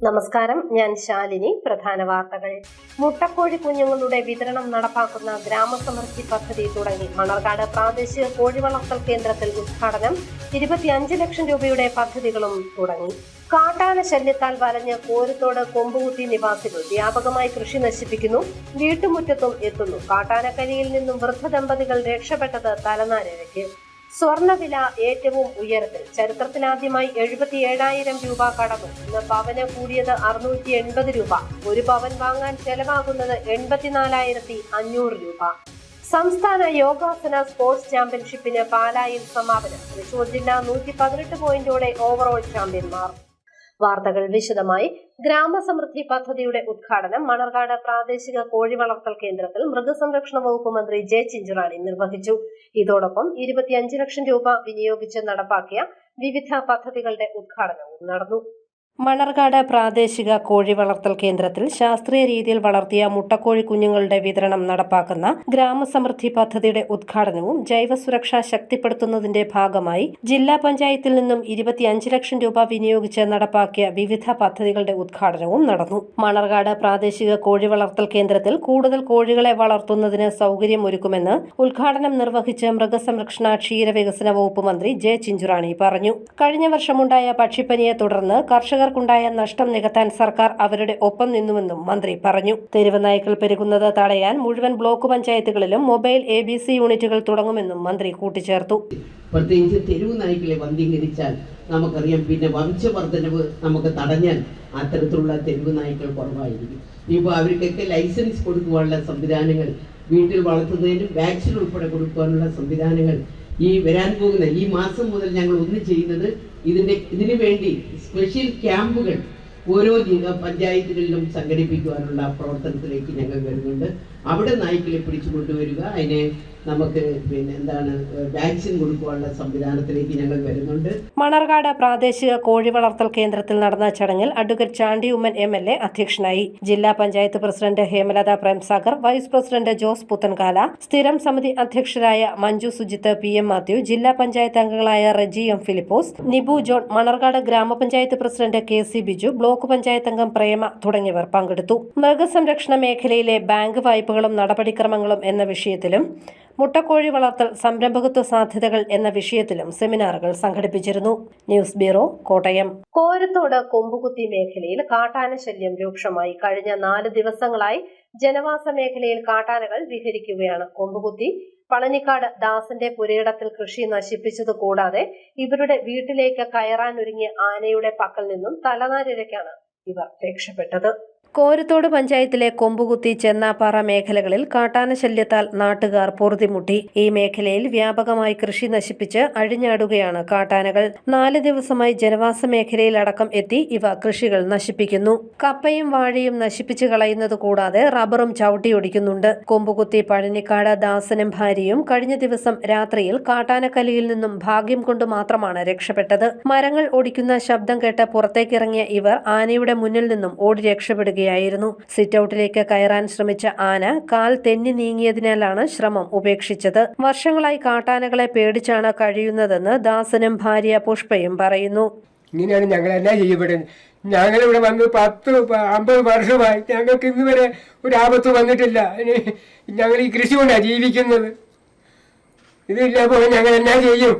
നമസ്കാരം, ഞാൻ ശാലിനി. പ്രധാന വാർത്തകൾ. മുട്ടക്കോഴി കുഞ്ഞുങ്ങളുടെ വിതരണം നടപ്പാക്കുന്ന ഗ്രാമസമൃദ്ധി പദ്ധതി തുടങ്ങി. മണർകാട് പ്രാദേശിക കോഴി വളർത്തൽ കേന്ദ്രത്തിൽ ഉദ്ഘാടനം. 25 ലക്ഷം രൂപയുടെ പദ്ധതികളും തുടങ്ങി. കാട്ടാന ശല്യത്താൽ വലഞ്ഞ് കോരത്തോട് കൊമ്പുകുത്തി നിവാസികൾ വ്യാപകമായി കൃഷി നശിപ്പിക്കുന്നു. വീട്ടുമുറ്റത്തും എത്തുന്നു. കാട്ടാനക്കലിയിൽ നിന്നും വൃദ്ധ ദമ്പതികൾ രക്ഷപ്പെട്ടത് തലനാരിഴയ്ക്ക്. സ്വർണവില ഏറ്റവും ഉയരത്തിൽ. ചരിത്രത്തിലാദ്യമായി 77,000 രൂപ കടന്നു. ഇന്ന് പവന് കൂടിയത് 680 രൂപ. ഒരു പവൻ വാങ്ങാൻ ചെലവാകുന്നത് 84,500 രൂപ. സംസ്ഥാന യോഗാസന സ്പോർട്സ് ചാമ്പ്യൻഷിപ്പിന് പാലായിൽ സമാപനം. തൃശൂർ ജില്ല 118 പോയിന്റോടെ ഓവറോൾ ചാമ്പ്യന്മാർ. വാർത്തകൾ വിശദമായി. ഗ്രാമസമൃദ്ധി പദ്ധതിയുടെ ഉദ്ഘാടനം മണർകാട് പ്രാദേശിക കോഴി വളർത്തൽ കേന്ദ്രത്തിൽ മൃഗസംരക്ഷണ വകുപ്പ് മന്ത്രി ജെ ചിഞ്ചുറാണി നിർവഹിച്ചു. ഇതോടൊപ്പം 25 ലക്ഷം രൂപ വിനിയോഗിച്ച് നടപ്പാക്കിയ വിവിധ പദ്ധതികളുടെ ഉദ്ഘാടനവും നടന്നു. മണർകാട് പ്രാദേശിക കോഴി വളർത്തൽ കേന്ദ്രത്തിൽ ശാസ്ത്രീയ രീതിയിൽ വളർത്തിയ മുട്ടക്കോഴി കുഞ്ഞുങ്ങളുടെ വിതരണം നടപ്പാക്കുന്ന ഗ്രാമസമൃദ്ധി പദ്ധതിയുടെ ഉദ്ഘാടനവും ജൈവസുരക്ഷ ശക്തിപ്പെടുത്തുന്നതിന്റെ ഭാഗമായി ജില്ലാ പഞ്ചായത്തിൽ നിന്നും 25 ലക്ഷം രൂപ വിനിയോഗിച്ച് നടപ്പാക്കിയ വിവിധ പദ്ധതികളുടെ ഉദ്ഘാടനവും നടന്നു. മണർകാട് പ്രാദേശിക കോഴി വളർത്തൽ കേന്ദ്രത്തിൽ കൂടുതൽ കോഴികളെ വളർത്തുന്നതിന് സൗകര്യമൊരുക്കുമെന്ന് ഉദ്ഘാടനം നിർവഹിച്ച മൃഗസംരക്ഷണ ക്ഷീരവികസന വകുപ്പ് മന്ത്രി ജെ ചിഞ്ചുറാണി പറഞ്ഞു. കഴിഞ്ഞ വർഷമുണ്ടായ പക്ഷിപ്പനിയെ തുടർന്ന് കർഷകർക്കുണ്ടായ നഷ്ടം നികത്താൻ സർക്കാർ അവരുടെ ഒപ്പം നിന്നുവെന്നും മന്ത്രി പറഞ്ഞു. തെരുവ് നായ്ക്കൾ പെരുകുന്നത് തടയാൻ മുഴുവൻ ബ്ലോക്ക് പഞ്ചായത്തുകളിലും മൊബൈൽ ABC യൂണിറ്റുകൾ തുടങ്ങുമെന്നും മന്ത്രി കൂട്ടിച്ചേർത്തു. പ്രത്യേകിച്ച് തെരുവ് നായ്ക്കളെ വന്ധീകരിച്ചാൽ നമുക്കറിയാം, പിന്നെ വംശവർദ്ധനവ് നമുക്ക് തടഞ്ഞാൽ അത്തരത്തിലുള്ള തെരുവ് നായ്ക്കൾ കുറവായിരിക്കും. ഇപ്പോൾ അവർക്കൊക്കെ ലൈസൻസ് കൊടുക്കുവാനുള്ള സംവിധാനങ്ങൾ, വീട്ടിൽ വളർത്തുന്നതിനും വാക്സിൻ ഉൾപ്പെടെ കൊടുക്കാനുള്ള സംവിധാനങ്ങൾ ഈ വരാൻ പോകുന്ന ഈ മാസം മുതൽ ഞങ്ങൾ ഒന്ന് ചെയ്യുന്നത് ഇതിനു വേണ്ടി സ്പെഷ്യൽ ക്യാമ്പുകൾ ഓരോ പഞ്ചായത്തുകളിലും സംഘടിപ്പിക്കുവാനുള്ള പ്രവർത്തനത്തിലേക്ക് ഞങ്ങൾ വരുന്നുണ്ട്. അവിടെ നായ്ക്കളെ പിടിച്ചു കൊണ്ടുവരിക, അതിനെ നമുക്ക് വാക്സിൻ കൊടുക്കാനുള്ള സംവിധാനത്തിലേക്ക് ഞങ്ങൾ വരുന്നുണ്ട്. മണർകാട് പ്രാദേശിക കോഴി വളർത്തൽ കേന്ദ്രത്തിൽ നടന്ന ചടങ്ങിൽ അഡ്വക്കേറ്റ് ചാണ്ടി ഉമ്മൻ MLA അധ്യക്ഷനായി. ജില്ലാ panchayat president Hemalatha Premsagar, vice president Jose Puthenkala, സ്ഥിരം സമിതി അധ്യക്ഷരായ മഞ്ജു സുജിത്ത്, PM മാത്യു, ജില്ലാ പഞ്ചായത്ത് അംഗങ്ങളായ റെജി M ഫിലിപ്പോസ്, നിബു ജോൺ, മണർകാട് ഗ്രാമപഞ്ചായത്ത് president KC Biju, block panchayat അംഗം പ്രേമ തുടങ്ങിയവർ പങ്കെടുത്തു. മൃഗസംരക്ഷണ മേഖലയിലെ ബാങ്ക് വായ്പകളും നടപടിക്രമങ്ങളും എന്ന വിഷയത്തിലും മുട്ടക്കോഴി വളർത്തൽ സംരംഭകത്വ സാധ്യതകൾ എന്ന വിഷയത്തിലും സെമിനാറുകൾ സംഘടിപ്പിച്ചിരുന്നു. News bureau, Kottayam. കോരത്തോട് കൊമ്പുകുത്തി മേഖലയിൽ കാട്ടാന ശല്യം രൂക്ഷമായി. കഴിഞ്ഞ 4 ദിവസങ്ങളായി ജനവാസ മേഖലയിൽ കാട്ടാനകൾ വിഹരിക്കുകയാണ്. കൊമ്പുകുത്തി പളനിക്കാട് ദാസന്റെ പുരയിടത്തിൽ കൃഷി നശിപ്പിച്ചത് കൂടാതെ ഇവരുടെ വീട്ടിലേക്ക് കയറാനൊരുങ്ങിയ ആനയുടെ പക്കൽ നിന്നും തലനാരിഴയ്ക്കാണ് ഇവർ രക്ഷപ്പെട്ടത്. കോരത്തോട് പഞ്ചായത്തിലെ കൊമ്പുകുത്തി, ചെന്നാപ്പാറ മേഖലകളിൽ കാട്ടാന ശല്യത്താൽ നാട്ടുകാർ പൊറുതിമുട്ടി. ഈ മേഖലയിൽ വ്യാപകമായി കൃഷി നശിപ്പിച്ച് അഴിഞ്ഞാടുകയാണ് കാട്ടാനകൾ. 4 ദിവസമായി ജനവാസ മേഖലയിലടക്കം എത്തി ഇവ കൃഷികൾ നശിപ്പിക്കുന്നു. കപ്പയും വാഴയും നശിപ്പിച്ചു കളയുന്നത് കൂടാതെ റബ്ബറും ചവിട്ടിയൊടിക്കുന്നുണ്ട്. കൊമ്പുകുത്തി പഴനിക്കാട് ദാസനും ഭാര്യയും കഴിഞ്ഞ ദിവസം രാത്രിയിൽ കാട്ടാനക്കലിയിൽ നിന്നും ഭാഗ്യം കൊണ്ട് മാത്രമാണ് രക്ഷപ്പെട്ടത്. മരങ്ങൾ ഒടിക്കുന്ന ശബ്ദം കേട്ട് പുറത്തേക്കിറങ്ങിയ ഇവർ ആനയുടെ മുന്നിൽ നിന്നും ഓടി രക്ഷപ്പെടുക. സിറ്റൌട്ടിലേക്ക് കയറാൻ ശ്രമിച്ച ആന കാൽ തെന്നി നീങ്ങിയതിനാലാണ് ശ്രമം ഉപേക്ഷിച്ചത്. വർഷങ്ങളായി കാട്ടാനകളെ പേടിച്ചാണ് കഴിയുന്നതെന്ന് ദാസനും ഭാര്യ പുഷ്പയും പറയുന്നു. ഇങ്ങനെയാണ് ഞങ്ങൾ എന്നാ ചെയ്യപ്പെടുന്നത്. ഞങ്ങളിവിടെ വന്ന് 10-50 വർഷമായി. ഞങ്ങൾക്ക് ഇന്ന് വരെ ഒരു ആപത്ത് വന്നിട്ടില്ല. ഞങ്ങൾ ഈ കൃഷി കൊണ്ടാണ് ജീവിക്കുന്നത്. ഇതില്ലപ്പോൾ ഞങ്ങൾ എന്നാ ചെയ്യും?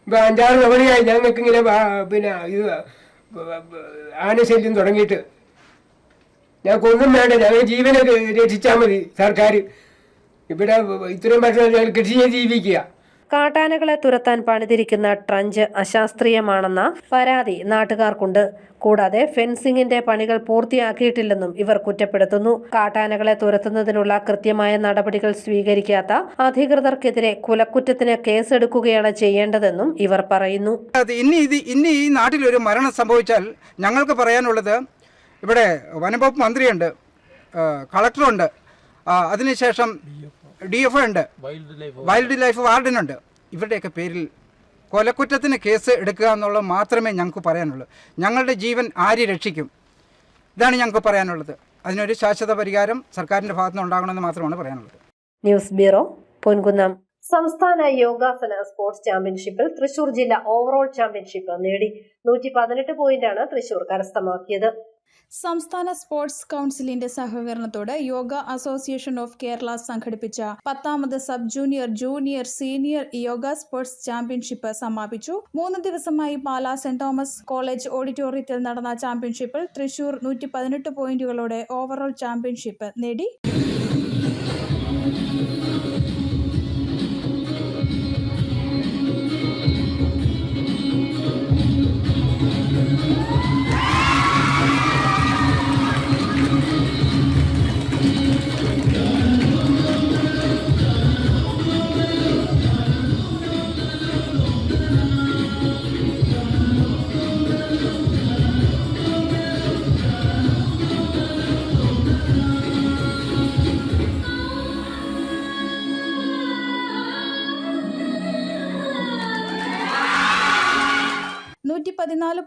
5-6 തവണയായി ഞങ്ങൾക്കിങ്ങനെ ആനശല്യം തുടങ്ങിയിട്ട്. ഞങ്ങൾക്കൊന്നും വേണ്ട, ഞങ്ങൾ ജീവനെ രക്ഷിച്ചാൽ മതി സർക്കാർ. ഇവിടെ ഇത്രയും വർഷം ഞങ്ങൾ കൃഷിയെ ജീവിക്കുക. കാട്ടാനകളെ തുരത്താൻ പണിതിരിക്കുന്ന ട്രഞ്ച് അശാസ്ത്രീയമാണെന്ന പരാതി നാട്ടുകാർക്കുണ്ട്. കൂടാതെ ഫെൻസിംഗിന്റെ പണികൾ പൂർത്തിയാക്കിയിട്ടില്ലെന്നും ഇവർ കുറ്റപ്പെടുത്തുന്നു. കാട്ടാനകളെ തുരത്തുന്നതിനുള്ള കൃത്യമായ നടപടികൾ സ്വീകരിക്കാത്ത അധികൃതർക്കെതിരെ കുലക്കുറ്റത്തിന് കേസെടുക്കുകയാണ് ചെയ്യേണ്ടതെന്നും ഇവർ പറയുന്നു. ഇനി ഈ നാട്ടിലൊരു മരണം സംഭവിച്ചാൽ ഞങ്ങൾക്ക് പറയാനുള്ളത്, ഇവിടെ വനംവകുപ്പ് മന്ത്രിയുണ്ട്, കളക്ടറുണ്ട്, അതിനുശേഷം DFO ഉണ്ട്, വൈൽഡ് ലൈഫ് വാർഡനുണ്ട്. ഇവരുടെയൊക്കെ പേരിൽ കൊലക്കുറ്റത്തിന് കേസ് എടുക്കുക എന്നുള്ളത് മാത്രമേ ഞങ്ങൾക്ക് പറയാനുള്ളൂ. ഞങ്ങളുടെ ജീവൻ ആര് രക്ഷിക്കും? ഇതാണ് ഞങ്ങൾക്ക് പറയാനുള്ളത്. അതിനൊരു ശാശ്വത പരിഹാരം സർക്കാരിൻ്റെ ഭാഗത്തുനിന്ന് ഉണ്ടാകണമെന്ന് മാത്രമാണ് പറയാനുള്ളത്. News bureau, Ponkunnam. സംസ്ഥാന യോഗാസന സ്പോർട്സ് ചാമ്പ്യൻഷിപ്പിൽ തൃശൂർ ജില്ല ഓവറോൾ ചാമ്പ്യൻഷിപ്പ് നേടി 118 പോയിന്റാണ് തൃശൂർ കരസ്ഥമാക്കിയത്. സംസ്ഥാന സ്പോർട്സ് കൗൺസിലിന്റെ സഹകരണത്തോടെ യോഗ അസോസിയേഷൻ ഓഫ് കേരള സംഘടിപ്പിച്ച 10ാമത് sub junior, junior, senior yoga sports championship സമാപിച്ചു. 3 ദിവസമായി പാലാ സെന്റ് തോമസ് കോളേജ് ഓഡിറ്റോറിയത്തിൽ നടന്ന ചാമ്പ്യൻഷിപ്പിൽ തൃശൂർ 118 പോയിന്റുകളോടെ ഓവറോൾ ചാമ്പ്യൻഷിപ്പ് നേടി.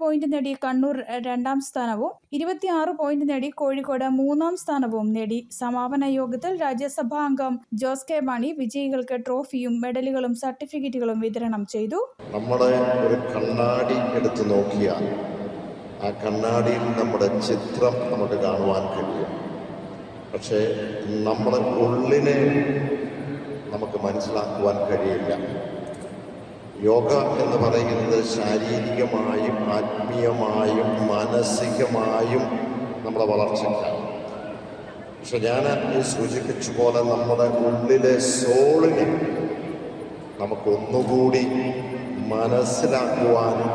പോയിന്റ് നേടി കണ്ണൂർ 2ാം സ്ഥാനവും 26 പോയിന്റ് നേടി കോഴിക്കോട് 3ാം സ്ഥാനവും നേടി. സമാപന യോഗത്തിൽ രാജ്യസഭാ അംഗം ജോസ് കെ മാണി വിജയികൾക്ക് ട്രോഫിയും മെഡലുകളും സർട്ടിഫിക്കറ്റുകളും വിതരണം ചെയ്തു. നമ്മുടെ ഒരു കണ്ണാടി എടുത്തു നോക്കിയാൽ ആ കണ്ണാടിയിൽ നമ്മുടെ ചിത്രം നമുക്ക് കാണുവാൻ കഴിയും. പക്ഷേ നമ്മുടെ ഉള്ളിനെ നമുക്ക് മനസ്സിലാക്കുവാൻ കഴിയില്ല. യോഗ എന്ന് പറയുന്നത് ശാരീരികമായും ആത്മീയമായും മാനസികമായും നമ്മളെ വളർച്ചയ്ക്കാണ്. പക്ഷെ ഞാൻ സൂചിപ്പിച്ച പോലെ നമ്മുടെ ഉള്ളിലെ സോളിനെ നമുക്കൊന്നുകൂടി മനസ്സിലാക്കുവാനും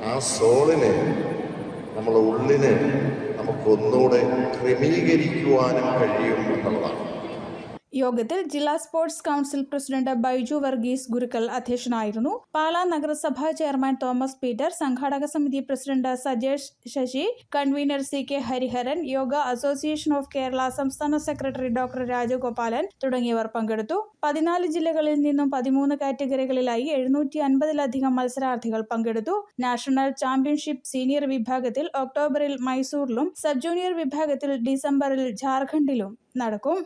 ആ സോളിനെ നമ്മളെ ഉള്ളിനെ നമുക്കൊന്നുകൂടെ ക്രമീകരിക്കുവാനും കഴിയും എന്നുള്ളതാണ്. യോഗത്തിൽ ജില്ലാ sports council president Baiju Varghese Gurukkal അധ്യക്ഷനായിരുന്നു. പാലാ നഗരസഭാ ചെയർമാൻ തോമസ് പീറ്റർ, സംഘാടക സമിതി president Sajesh Sasi, convener CK Hariharan, Yoga association of Kerala സംസ്ഥാന സെക്രട്ടറി ഡോക്ടർ രാജഗോപാലൻ തുടങ്ങിയവർ പങ്കെടുത്തു. 14 ജില്ലകളിൽ നിന്നും 13 കാറ്റഗറികളിലായി 750-ലധികം മത്സരാർത്ഥികൾ പങ്കെടുത്തു. നാഷണൽ ചാമ്പ്യൻഷിപ്പ് സീനിയർ വിഭാഗത്തിൽ ഒക്ടോബറിൽ മൈസൂരിലും സബ് ജൂനിയർ വിഭാഗത്തിൽ ഡിസംബറിൽ ജാർഖണ്ഡിലും നടക്കും.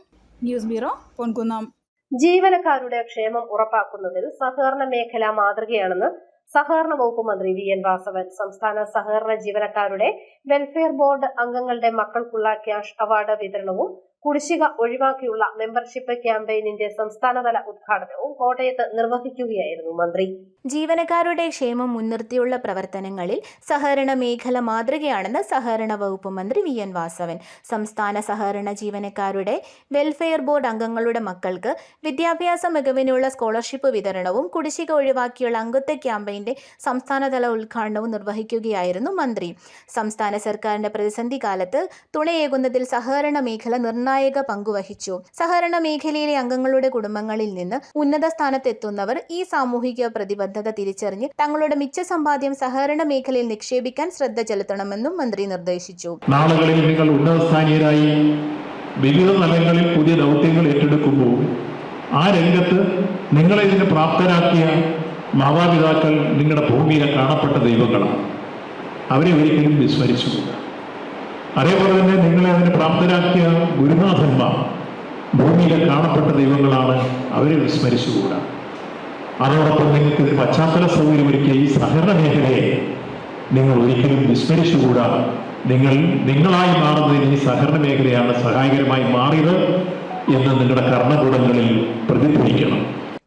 News bureau, Ponkunnam. ജീവനക്കാരുടെ ക്ഷേമം ഉറപ്പാക്കുന്നതിൽ സഹകരണ മേഖല മാതൃകയാണെന്ന് സഹകരണ വകുപ്പ് മന്ത്രി VN വാസവൻ. സംസ്ഥാന സഹകരണ ജീവനക്കാരുടെ വെൽഫെയർ ബോർഡ് അംഗങ്ങളുടെ മക്കൾക്കുള്ള ക്യാഷ് അവാർഡ് വിതരണവും കുടിശ്ശിക ഒഴിവാക്കിയുള്ള മെമ്പർഷിപ്പ് ക്യാമ്പയിനിന്റെ സംസ്ഥാനതല ഉദ്ഘാടനവും കോട്ടയത്ത് നിർവഹിക്കുകയായിരുന്നു മന്ത്രി. ജീവനക്കാരുടെ ക്ഷേമം മുൻനിർത്തിയുള്ള പ്രവർത്തനങ്ങളിൽ സഹകരണ മേഖല മാതൃകയാണെന്ന് സഹകരണ വകുപ്പ് മന്ത്രി VN വാസവൻ. സംസ്ഥാന സഹകരണ ജീവനക്കാരുടെ വെൽഫെയർ ബോർഡ് അംഗങ്ങളുടെ മക്കൾക്ക് വിദ്യാഭ്യാസ മികവിനുള്ള സ്കോളർഷിപ്പ് വിതരണവും കുടിശ്ശിക ഒഴിവാക്കിയുള്ള അംഗത്വ ക്യാമ്പയിന്റെ സംസ്ഥാനതല ഉദ്ഘാടനവും നിർവഹിക്കുകയായിരുന്നു മന്ത്രി. സംസ്ഥാന സർക്കാരിന്റെ പ്രതിസന്ധി കാലത്ത് തുണയേകുന്നതിൽ സഹകരണ മേഖല നിർണായക പങ്കുവഹിച്ചു. സഹകരണ മേഖലയിലെ അംഗങ്ങളുടെ കുടുംബങ്ങളിൽ നിന്ന് ഉന്നത സ്ഥാനത്തെത്തുന്നവർ ഈ സാമൂഹിക പ്രതിബദ്ധത തിരിച്ചറിഞ്ഞ് തങ്ങളുടെ മിച്ച സമ്പാദ്യം സഹകരണ മേഖലയിൽ നിക്ഷേപിക്കാൻ ശ്രദ്ധ ചെലുത്തണമെന്നും മന്ത്രി നിർദ്ദേശിച്ചു. നാളുകളിൽ നിങ്ങൾ ഉന്നതസ്ഥാനീയരായി വിവിധ തലങ്ങളിൽ പുതിയ ദൗത്യങ്ങൾ ഏറ്റെടുക്കുമ്പോൾ ആ രംഗത്ത് നിങ്ങളെ ഇതിന് പ്രാപ്തരാക്കിയ മാതാപിതാക്കൾ നിങ്ങളുടെ ഭൂമിയിലെ കാണപ്പെട്ട ദൈവങ്ങളാണ്. അവരെ ഒരിക്കലും വിസ്മരിച്ചുകൂടാ. അതേപോലെ തന്നെ നിങ്ങളെ അതിന് പ്രാപ്തരാക്കിയ ഗുരുനാഥന്മാർ ഭൂമിയിലെ കാണപ്പെട്ട ദൈവങ്ങളാണ്. അവരെ വിസ്മരിച്ചുകൂടാ. അതോടൊപ്പം നിങ്ങൾക്ക് പശ്ചാത്തല സൗകര്യമൊരുക്കിയ ഈ സഹകരണ മേഖലയെ നിങ്ങൾ ഒരിക്കലും വിസ്മരിച്ചുകൂടാ. നിങ്ങളായി മാറുന്നതിന് ഈ സഹകരണ മേഖലയാണ് സഹായകരമായി മാറിയത് എന്ന് നിങ്ങളുടെ കർമ്മകൂടങ്ങളിൽ പ്രതിഫലിക്കണം.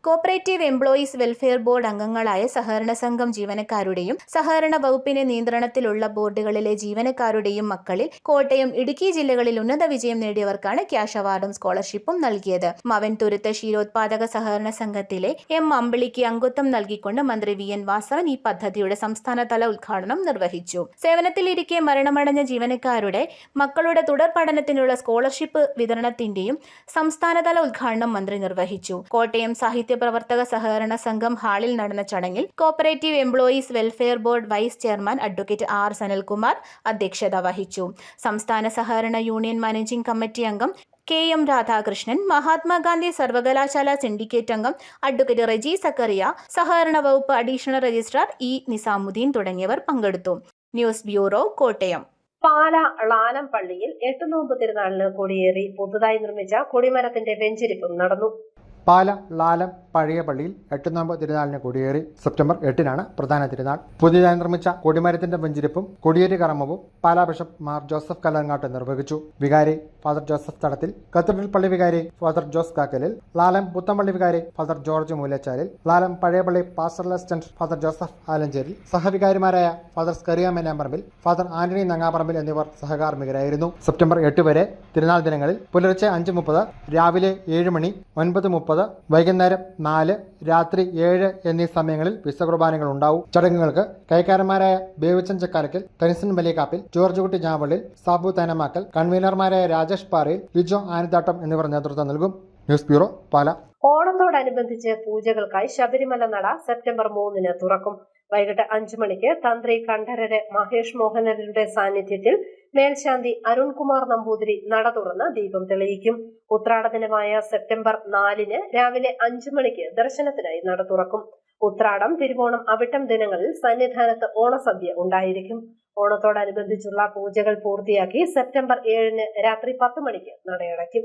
കോപ്പറേറ്റീവ് എംപ്ലോയീസ് വെൽഫെയർ ബോർഡ് അംഗങ്ങളായ സഹകരണ സംഘം ജീവനക്കാരുടെയും സഹകരണ വകുപ്പിന്റെ നിയന്ത്രണത്തിലുള്ള ബോർഡുകളിലെ ജീവനക്കാരുടെയും മക്കളിൽ കോട്ടയം, ഇടുക്കി ജില്ലകളിൽ ഉന്നത വിജയം നേടിയവർക്കാണ് ക്യാഷ് അവാർഡും സ്കോളർഷിപ്പും നൽകിയത്. മവൻതുരുത്ത് ക്ഷീരോത്പാദക സഹകരണ സംഘത്തിലെ M അമ്പിളിക്ക് അംഗത്വം നൽകിക്കൊണ്ട് മന്ത്രി VN വാസവൻ ഈ പദ്ധതിയുടെ സംസ്ഥാനതല ഉദ്ഘാടനം നിർവഹിച്ചു. സേവനത്തിലിരിക്കെ മരണമടഞ്ഞ ജീവനക്കാരുടെ മക്കളുടെ തുടർ പഠനത്തിനുള്ള സ്കോളർഷിപ്പ് വിതരണത്തിന്റെയും സംസ്ഥാനതല ഉദ്ഘാടനം മന്ത്രി നിർവഹിച്ചു. കോട്ടയം സാഹിത്യ പ്രവർത്തക സഹകരണ സംഘം ഹാളിൽ നടന്ന ചടങ്ങിൽ cooperative employees welfare board vice chairman advocate R Sanalkumar അധ്യക്ഷത വഹിച്ചു. സംസ്ഥാന സഹകരണ യൂണിയൻ മാനേജിംഗ് കമ്മിറ്റി അംഗം KM രാധാകൃഷ്ണൻ, മഹാത്മാഗാന്ധി സർവകലാശാല സിൻഡിക്കേറ്റ് അംഗം അഡ്വക്കേറ്റ് റെജി സക്കറിയ, സഹകരണ വകുപ്പ് അഡീഷണൽ രജിസ്ട്രാർ E നിസാമുദ്ദീൻ തുടങ്ങിയവർ പങ്കെടുത്തു. News bureau, Kottayam. പാലാ ളാനം പള്ളിയിൽ 8 നോമ്പ് തിരുനാളിന് കൊടിയേറി പുതുതായി നിർമ്മിച്ച കൊടിമരത്തിന്റെ വെഞ്ചരിപ്പും നടന്നു. പാല ലാലം പഴയ പള്ളിയിൽ 8 നോമ്പ് തിരുനാളിന് കൊടിയേറി. സെപ്റ്റംബർ 8-നാണ് പ്രധാന തിരുനാൾ. പുതിയതായി നിർമ്മിച്ച കൊടിമരത്തിന്റെ വെഞ്ചിരിപ്പും കൊടിയേറ്റ് കർമ്മവും പാലാ ബിഷപ്പ് മാർ ജോസഫ് കല്ലങ്ങാട്ട് നിർവഹിച്ചു. വികാരി ഫാദർ ജോസഫ് തടത്തിൽ, കത്തീഡ്രൽ പള്ളി വികാരി ഫാദർ ജോസ് കാക്കലിൽ, ലാലം പുത്തമ്പള്ളി വികാരി father George Moolachalil, Lalam പഴയപള്ളി pastoral assistant father Joseph ആലഞ്ചേരിൽ, സഹവികാരിമാരായ father സ്കറിയാമേനാമ്പറമ്പിൽ, father Antony നങ്ങാപ്പറമ്പിൽ എന്നിവർ സഹകാർമ്മികരായിരുന്നു. സെപ്റ്റംബർ 8 വരെ തിരുനാൾ ദിനങ്ങളിൽ പുലർച്ചെ 5:30, രാവിലെ 7 മണി, 9:30, വൈകുന്നേരം 4, രാത്രി 7 എന്നീ സമയങ്ങളിൽ വിശ്വകുർബാനകൾ ഉണ്ടാവും. ചടങ്ങുകൾക്ക് കൈക്കാരന്മാരായ ബേവിച്ചൻ ചക്കാലക്കൽ, ടെനിസൺ വലിയകാപ്പിൽ, ജോർജ് കുട്ടി ഞാവള്ളിൽ, സാബു തേനമാക്കൽ, കൺവീനർമാരായ രാജേഷ് പാറയിൽ, ലിജോ ആനിത്താട്ടം എന്നിവർ നേതൃത്വം നൽകും. News bureau, Pala. ഓണത്തോടനുബന്ധിച്ച് പൂജകൾക്കായി ശബരിമല നട സെപ്റ്റംബർ 3-ന് തുറക്കും. വൈകിട്ട് 5 മണിക്ക് തന്ത്രി കണ്ഠരര് മഹേഷ് മോഹനരുടെ സാന്നിധ്യത്തിൽ മേൽശാന്തി അരുൺകുമാർ നമ്പൂതിരി നട തുറന്ന് ദീപം തെളിയിക്കും. ഉത്രാട ദിനമായ സെപ്റ്റംബർ 4-ന് രാവിലെ 5 മണിക്ക് ദർശനത്തിനായി നട തുറക്കും. ഉത്രാടം, തിരുവോണം, അവിട്ടം ദിനങ്ങളിൽ സന്നിധാനത്ത് ഓണസദ്യ ഉണ്ടായിരിക്കും. ഓണത്തോടനുബന്ധിച്ചുള്ള പൂജകൾ പൂർത്തിയാക്കി സെപ്റ്റംബർ 7-ന് രാത്രി 10 മണിക്ക് നടയടയ്ക്കും.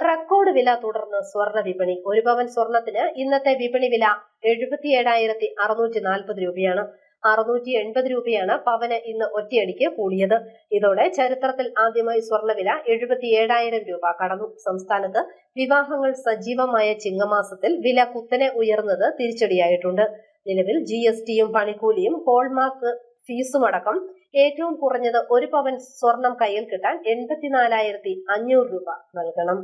റെക്കോർഡ് വില തുടർന്ന് സ്വർണ്ണ വിപണി. 1 പവൻ സ്വർണത്തിന് ഇന്നത്തെ വിപണി വില 77,640 രൂപയാണ്. 680 രൂപയാണ് പവന് ഇന്ന് ഒറ്റയടിക്ക് കൂടിയത്. ഇതോടെ ചരിത്രത്തിൽ ആദ്യമായി സ്വർണ്ണവില 77,000 രൂപ കടന്നു. സംസ്ഥാനത്ത് വിവാഹങ്ങൾ സജീവമായ ചിങ്ങമാസത്തിൽ വില കുത്തനെ ഉയർന്നത് തിരിച്ചടിയായിട്ടുണ്ട്. നിലവിൽ GSTയും പണിക്കൂലിയും ഹോൾമാർക്ക് ഫീസുമടക്കം ഏറ്റവും കുറഞ്ഞത് 1 പവൻ സ്വർണം കയ്യിൽ കിട്ടാൻ 84,500 രൂപ നൽകണം.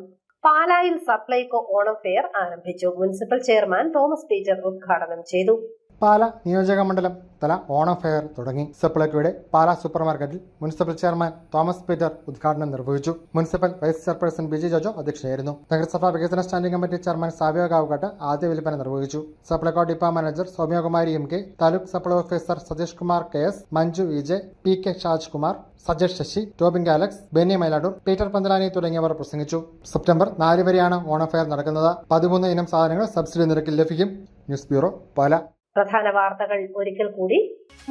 പാലായിൽ സപ്ലൈകോ ഓണം ഫെയർ ആരംഭിച്ചു. മുനിസിപ്പൽ ചെയർമാൻ തോമസ് പീറ്റർ ഉദ്ഘാടനം ചെയ്തു. പാലാ നിയോജക മണ്ഡലം തല ഓണം ഫെയർ തുടങ്ങി. സപ്ലൈകോയുടെ പാലാ സൂപ്പർ മാർക്കറ്റിൽ മുനിസിപ്പൽ ചെയർമാൻ തോമസ് പീറ്റർ ഉദ്ഘാടനം നിർവഹിച്ചു. Municipal vice chairperson Biji Jojo അധ്യക്ഷയായിരുന്നു. നഗരസഭാ വികസന standing committee chairman Savio Kavukattu ആദ്യ വിൽപ്പന നിർവഹിച്ചു. Supplyco depot manager Soumyakumari MK, taluk supply officer Satheesh Kumar KS, Manju EJ, PK Shaj Kumar, Sajesh Sasi, Tobin Galax, Benny Mayiladoor, Peter Panthalani തുടങ്ങിയവർ പ്രസംഗിച്ചു. സെപ്റ്റംബർ 4 വരെയാണ് ഓണം ഫെയർ നടക്കുന്നത്. 13 ഇനം സാധനങ്ങൾ സബ്സിഡി നിരക്കിൽ ലഭിക്കും. News bureau, Pala. പ്രധാന വാർത്തകൾ ഒരിക്കൽ കൂടി.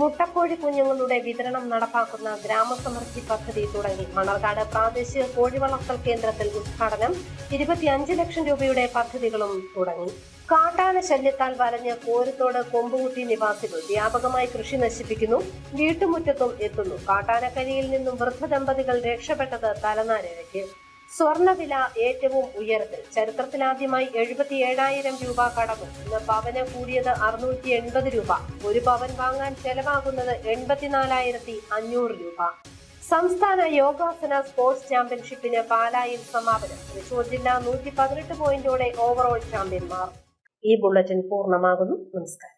മുട്ടക്കോഴി കുഞ്ഞുങ്ങളുടെ വിതരണം നടപ്പാക്കുന്ന ഗ്രാമസമൃദ്ധി പദ്ധതി തുടങ്ങി. മണർകാട് പ്രാദേശിക കോഴി വളർത്തൽ കേന്ദ്രത്തിൽ ഉദ്ഘാടനം. 25 ലക്ഷം രൂപയുടെ പദ്ധതികളും തുടങ്ങി. കാട്ടാന ശല്യത്താൽ വലഞ്ഞ് കോരത്തോട് കൊമ്പുകുത്തി നിവാസികൾ വ്യാപകമായി കൃഷി നശിപ്പിക്കുന്നു. വീട്ടുമുറ്റത്തും എത്തുന്നു. കാട്ടാനക്കരിയിൽ നിന്നും വൃദ്ധ ദമ്പതികൾ രക്ഷപ്പെട്ടത് തലനാരിഴയ്ക്ക്. സ്വർണ്ണവില ഏറ്റവും ഉയരത്തിൽ. ചരിത്രത്തിലാദ്യമായി 77,000 രൂപ കടന്നു. ഇന്ന് പവന് കൂടിയത് 680 രൂപ. 1 പവൻ വാങ്ങാൻ ചെലവാകുന്നത് 84,500 രൂപ. സംസ്ഥാന യോഗാസന സ്പോർട്സ് ചാമ്പ്യൻഷിപ്പിന് പാലായിൽ സമാപനം. തൃശൂർ ജില്ല 118 പോയിന്റോടെ ഓവറോൾ ചാമ്പ്യന്മാർ. ഈ ബുള്ളറ്റിൻ പൂർണ്ണമാകുന്നു. നമസ്കാരം.